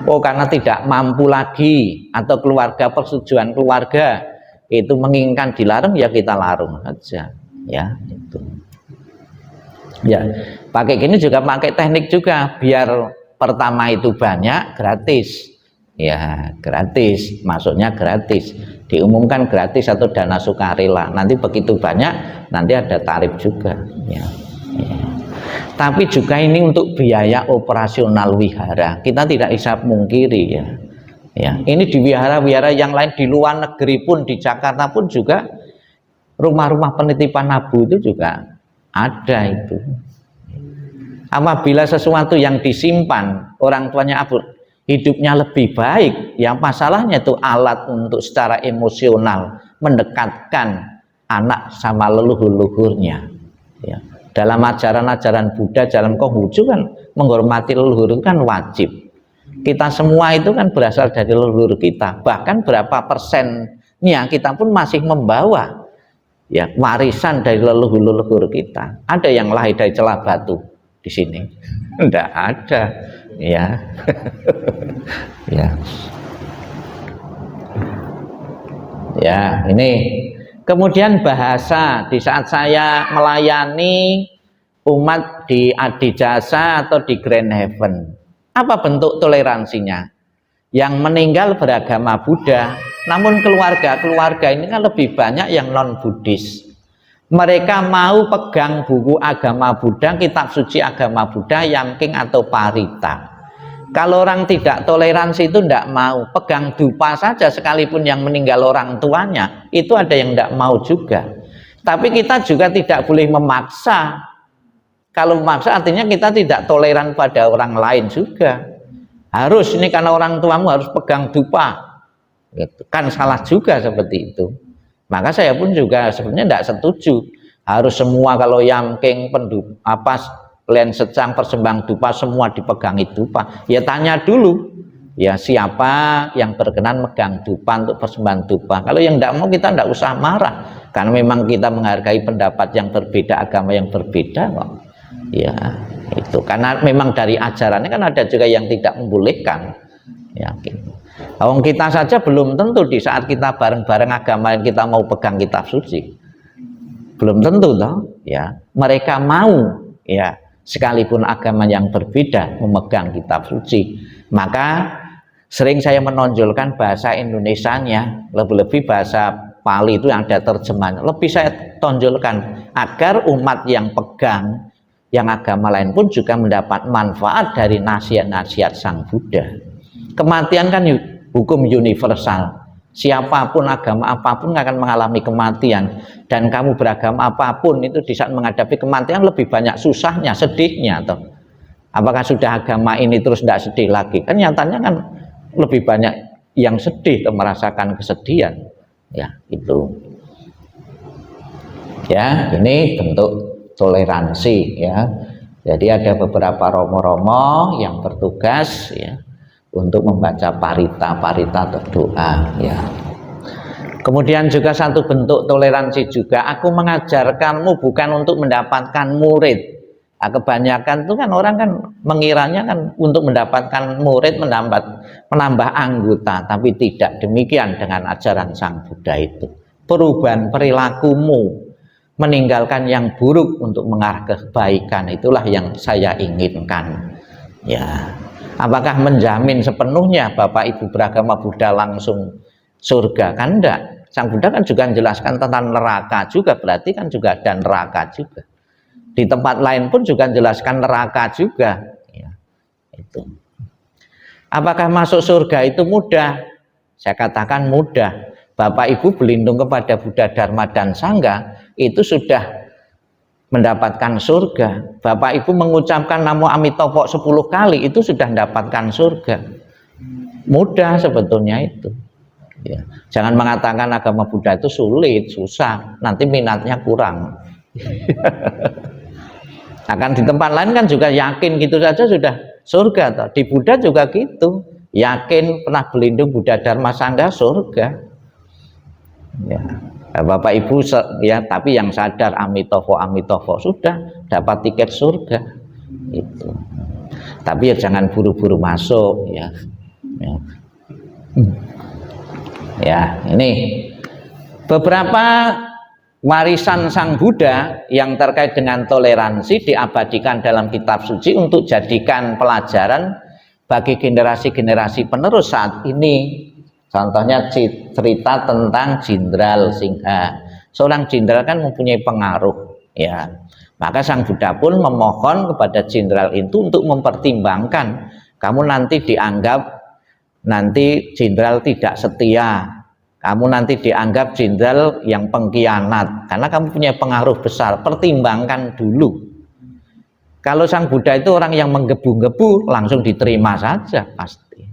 Oh karena tidak mampu lagi atau keluarga, persetujuan keluarga itu menginginkan di larung, ya kita larung saja ya itu. Ya pakai gini juga pakai teknik juga biar pertama itu banyak gratis ya, gratis masuknya gratis, diumumkan gratis atau dana sukarela, nanti begitu banyak nanti ada tarif juga ya. Ya. Tapi juga ini untuk biaya operasional wihara kita tidak bisa mungkiri ya. Ya ini di wihara-wihara yang lain di luar negeri pun, di Jakarta pun juga rumah-rumah penitipan abu itu juga ada itu. Apabila sesuatu yang disimpan orang tuanya abu hidupnya lebih baik, yang masalahnya itu alat untuk secara emosional mendekatkan anak sama leluhur-leluhurnya ya. Dalam ajaran-ajaran Buddha, dalam Konghucu kan menghormati leluhur itu kan wajib Kita semua itu kan berasal dari leluhur kita. Bahkan berapa persennya kita pun masih membawa ya warisan dari leluhur kita. Ada yang lahir dari celah batu di sini? Tidak ada, ya. Ya. Ya, ini. Kemudian bahasa, di saat saya melayani umat di Adijasa atau di Grand Heaven, apa bentuk toleransinya? Yang meninggal beragama Buddha, namun keluarga-keluarga ini kan lebih banyak yang non-Buddhis. Mereka mau pegang buku agama Buddha, kitab suci agama Buddha, Yamking atau Parita. Kalau orang tidak toleransi itu tidak mau, pegang dupa saja sekalipun yang meninggal orang tuanya, itu ada yang tidak mau juga. Tapi kita juga tidak boleh memaksa. Kalau memaksa artinya kita tidak toleran pada orang lain juga. Harus ini karena orang tuamu harus pegang dupa, gitu. Kan salah juga seperti itu. Maka saya pun juga sebenarnya tidak setuju. Harus semua kalau Yamking Len Secang persembahang dupa semua dipegangi dupa. Ya tanya dulu, ya siapa yang berkenan megang dupa untuk persembahan dupa. Kalau yang tidak mau kita tidak usah marah, karena memang kita menghargai pendapat yang berbeda, agama yang berbeda kok. Ya itu karena memang dari ajarannya kan ada juga yang tidak membolehkan. Ya gitu. Kalau kita saja belum tentu di saat kita bareng-bareng agama yang kita mau pegang kitab suci, belum tentu toh. Ya mereka mau ya. Sekalipun agama yang berbeda memegang kitab suci, maka sering saya menonjolkan bahasa Indonesianya, lebih-lebih bahasa Pali itu yang ada terjemahannya, lebih saya tonjolkan agar umat yang pegang yang agama lain pun juga mendapat manfaat dari nasihat-nasihat Sang Buddha. Kematian kan hukum universal. Siapapun agama apapun akan mengalami kematian, dan kamu beragama apapun itu di saat menghadapi kematian lebih banyak susahnya, sedihnya toh. Apakah sudah agama ini terus tidak sedih lagi? Kan nyatanya kan lebih banyak yang sedih atau merasakan kesedihan. Ya, itu. Ya, ini bentuk toleransi ya. Jadi ada beberapa romo-romo yang bertugas ya untuk membaca parita atau doa ya. Kemudian juga satu bentuk toleransi juga, aku mengajarkanmu bukan untuk mendapatkan murid. Nah, kebanyakan itu kan orang kan mengiranya kan untuk mendapatkan murid menambah anggota, tapi tidak demikian dengan ajaran Sang Buddha itu. Perubahan perilakumu, meninggalkan yang buruk untuk mengarah ke kebaikan, itulah yang saya inginkan ya. Apakah menjamin sepenuhnya Bapak Ibu beragama Buddha langsung surga? Kan enggak. Sang Buddha kan juga menjelaskan tentang neraka juga, berarti kan juga ada neraka juga. Di tempat lain pun juga menjelaskan neraka juga ya, itu. Apakah masuk surga itu mudah? Saya katakan mudah. Bapak Ibu berlindung kepada Buddha, Dharma dan Sangha itu sudah mendapatkan surga. Bapak Ibu mengucapkan Namo Amitofo 10 kali itu sudah mendapatkan surga. Mudah sebetulnya itu ya. Jangan mengatakan agama Buddha itu sulit, susah, nanti minatnya kurang. Akan di tempat lain kan juga yakin gitu saja sudah surga toh. Di Buddha juga gitu, yakin pernah berlindung Buddha Dharma Sangha surga ya. Bapak Ibu ya, tapi yang sadar Amitofo sudah dapat tiket surga itu. Tapi ya jangan buru-buru masuk ya. Ya, ini beberapa warisan Sang Buddha yang terkait dengan toleransi diabadikan dalam kitab suci untuk jadikan pelajaran bagi generasi-generasi penerus saat ini. Contohnya cerita tentang Jenderal Singha. Seorang jenderal kan mempunyai pengaruh ya. Maka Sang Buddha pun memohon kepada jenderal itu untuk mempertimbangkan, kamu nanti dianggap nanti jenderal tidak setia, kamu nanti dianggap jenderal yang pengkhianat karena kamu punya pengaruh besar, pertimbangkan dulu. Kalau Sang Buddha itu orang yang menggebu-gebu langsung diterima saja pasti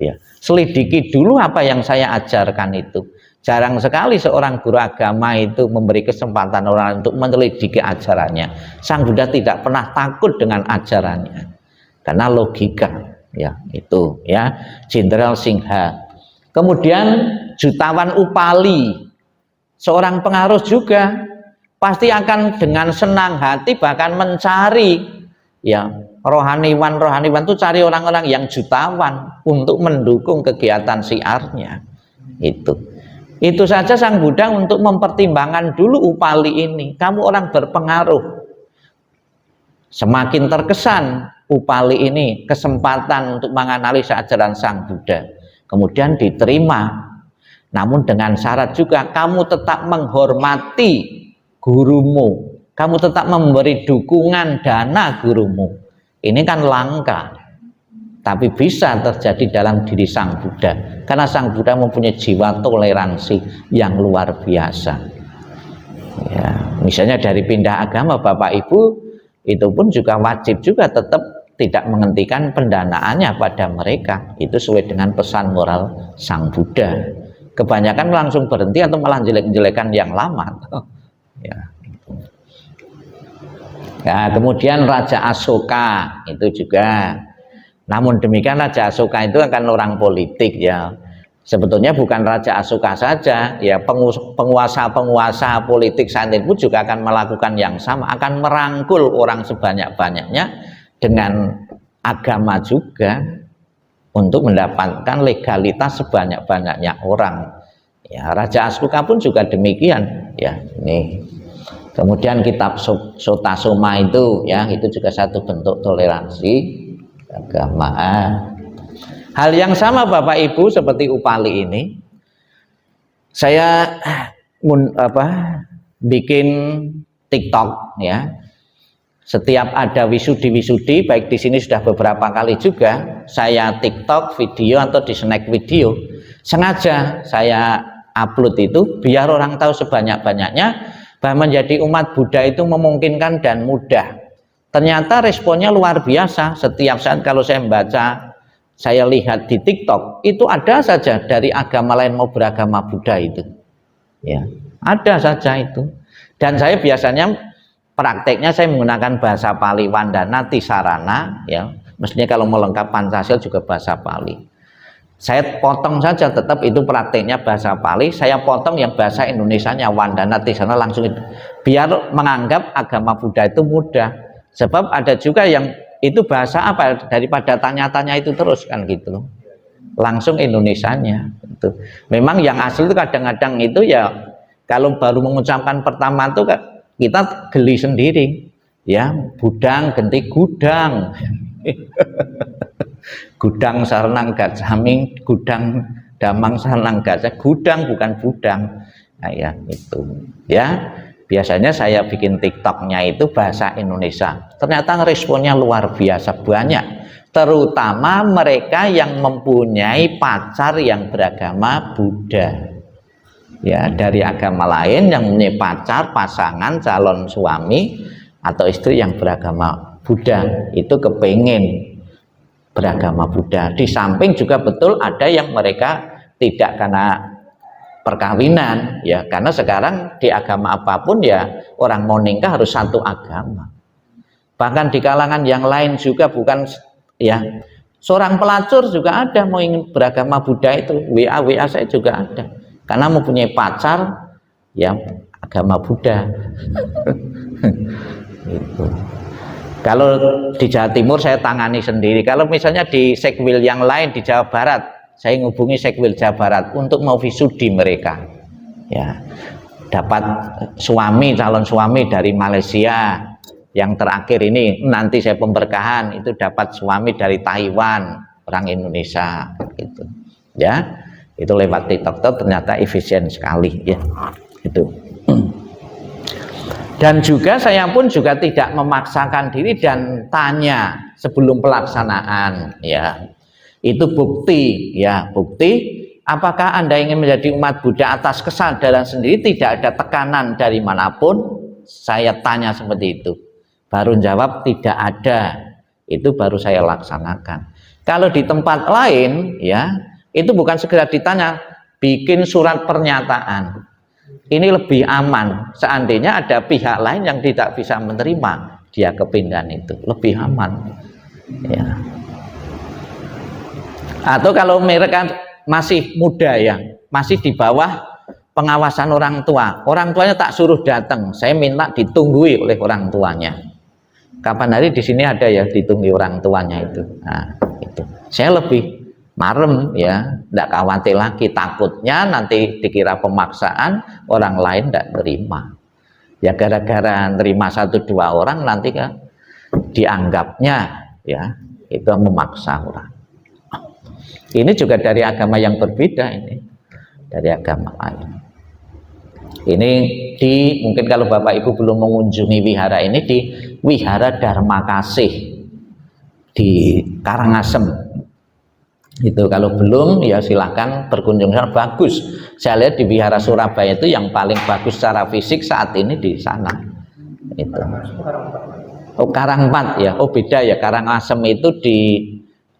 ya. Selidiki dulu apa yang saya ajarkan itu. Jarang sekali seorang guru agama itu memberi kesempatan orang untuk menyelidiki ajarannya. Sang Buddha tidak pernah takut dengan ajarannya karena logika ya itu ya Jenderal Singha. Kemudian jutawan Upali, seorang pengaruh juga, pasti akan dengan senang hati bahkan mencari ya rohaniwan itu cari orang-orang yang jutawan untuk mendukung kegiatan syiarnya. Itu saja Sang Buddha untuk mempertimbangkan dulu Upali ini, kamu orang berpengaruh. Semakin terkesan Upali ini kesempatan untuk menganalisa ajaran Sang Buddha, kemudian diterima, namun dengan syarat juga kamu tetap menghormati gurumu, kamu tetap memberi dukungan dana gurumu. Ini kan langka, tapi bisa terjadi dalam diri Sang Buddha, karena Sang Buddha mempunyai jiwa toleransi yang luar biasa ya. Misalnya dari pindah agama Bapak Ibu, itu pun juga wajib juga tetap tidak menghentikan pendanaannya pada mereka, itu sesuai dengan pesan moral Sang Buddha. Kebanyakan langsung berhenti atau malah jelek-jelekan yang lama ya. Nah, kemudian Raja Asoka itu juga, namun demikian Raja Asoka itu akan orang politik ya. Sebetulnya bukan Raja Asoka saja ya, penguasa-penguasa politik saat itu pun juga akan melakukan yang sama, akan merangkul orang sebanyak-banyaknya dengan agama juga untuk mendapatkan legalitas sebanyak-banyaknya orang ya. Raja Asoka pun juga demikian ya. Ini kemudian kitab Sota Soma itu ya, itu juga satu bentuk toleransi keagamaan. Hal yang sama Bapak Ibu seperti Upali ini, saya bikin TikTok ya. Setiap ada wisudi-wisudi, baik di sini sudah beberapa kali juga, saya TikTok video atau di snack video, sengaja saya upload itu biar orang tahu sebanyak-banyaknya bahwa menjadi umat Buddha itu memungkinkan dan mudah. Ternyata responnya luar biasa. Setiap saat kalau saya membaca, saya lihat di TikTok, itu ada saja dari agama lain mau beragama Buddha itu ya, ada saja itu. Dan saya biasanya prakteknya saya menggunakan bahasa Pali Wandana Tisarana ya, mestinya kalau melengkap Pancasila juga bahasa Pali. Saya potong saja, tetap itu prakteknya bahasa Pali, saya potong yang bahasa Indonesianya Wandana Tisarana langsung itu, biar menganggap agama Buddha itu mudah. Sebab ada juga yang itu bahasa apa, daripada tanya-tanya itu terus kan gitu loh, langsung Indonesianya itu. Memang yang asli itu kadang-kadang itu ya, kalau baru mengucapkan pertama itu kita geli sendiri ya, budang genti gudang gudang sarnang gajaming, gudang damang sarnang gajah, gudang bukan budang. Nah ya itu ya. Biasanya saya bikin TikToknya itu bahasa Indonesia, ternyata responnya luar biasa banyak, terutama mereka yang mempunyai pacar yang beragama Buddha ya, dari agama lain yang mempunyai pacar, pasangan, calon suami atau istri yang beragama Buddha, itu kepengen beragama Buddha. Di samping juga betul ada yang mereka tidak karena perkawinan ya, karena sekarang di agama apapun ya orang mau nikah harus satu agama. Bahkan di kalangan yang lain juga bukan ya, seorang pelacur juga ada mau ingin beragama Buddha itu, WA saya juga ada, karena mempunyai pacar ya agama Buddha. Gitu. Kalau di Jawa Timur saya tangani sendiri, kalau misalnya di Sekwil yang lain di Jawa Barat, saya menghubungi Sekwil Jawa Barat untuk mau wisudi mereka ya, dapat suami, calon suami dari Malaysia. Yang terakhir ini nanti saya pemberkahan itu dapat suami dari Taiwan, orang Indonesia gitu ya. Itu lewat TikTok ternyata efisien sekali ya itu. Dan juga saya pun juga tidak memaksakan diri dan tanya sebelum pelaksanaan ya. Itu bukti ya, bukti apakah Anda ingin menjadi umat Buddha atas kesadaran sendiri, tidak ada tekanan dari manapun. Saya tanya seperti itu, baru jawab tidak ada, itu baru saya laksanakan. Kalau di tempat lain ya, itu bukan segera ditanya, bikin surat pernyataan. Ini lebih aman. Seandainya ada pihak lain yang tidak bisa menerima dia kepindahan itu, lebih aman ya. Atau kalau mereka masih muda ya, masih di bawah pengawasan orang tuanya tak suruh datang, saya minta ditunggui oleh orang tuanya. Kapan hari di sini ada ya ditunggui orang tuanya itu. Nah, itu. Saya lebih marem ya, tidak khawatir lagi, takutnya nanti dikira pemaksaan, orang lain tidak terima. Ya gara-gara nerima 1-2 orang nanti kan dianggapnya ya itu memaksa orang. Ini juga dari agama yang berbeda, ini dari agama lain. Ini mungkin kalau Bapak Ibu belum mengunjungi wihara ini, di Wihara Dharma Kasih di Karangasem. Itu kalau belum ya silahkan berkunjung sana, bagus. Saya lihat di Wihara Surabaya itu yang paling bagus secara fisik saat ini di sana. Itu. Oh Karangpat ya, oh beda ya, Karangasem itu di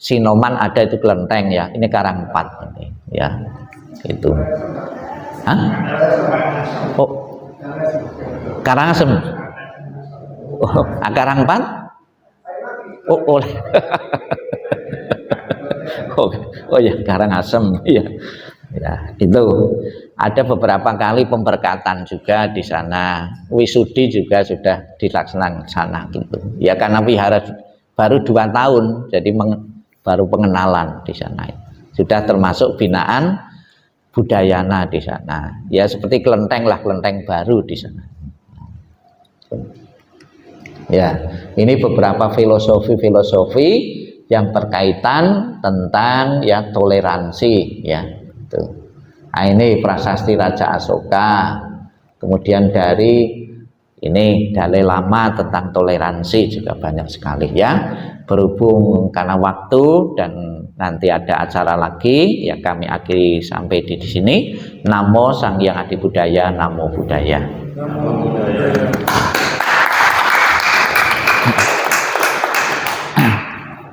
Sinoman ada itu kelenteng ya, ini Karangpat ini ya, itu. Hah? Oh Karangasem. Oh Karangpat? Oh oh ya Karangasem ya. Ya, itu ada beberapa kali pemberkatan juga di sana. Wisudi juga sudah dilaksanakan sana gitu. Ya karena wihara baru 2 tahun, jadi baru pengenalan di sana. Sudah termasuk binaan Budayana di sana. Ya seperti kelenteng lah, kelenteng baru di sana. Ya, ini beberapa filosofi yang berkaitan tentang ya toleransi ya. Tuh. Nah, ini prasasti Raja Asoka, kemudian dari ini Dalai Lama tentang toleransi juga banyak sekali ya. Berhubung karena waktu dan nanti ada acara lagi, ya kami akhiri sampai di sini. Namo Sang Hyang Adi Budaya, Namo Buddhaya.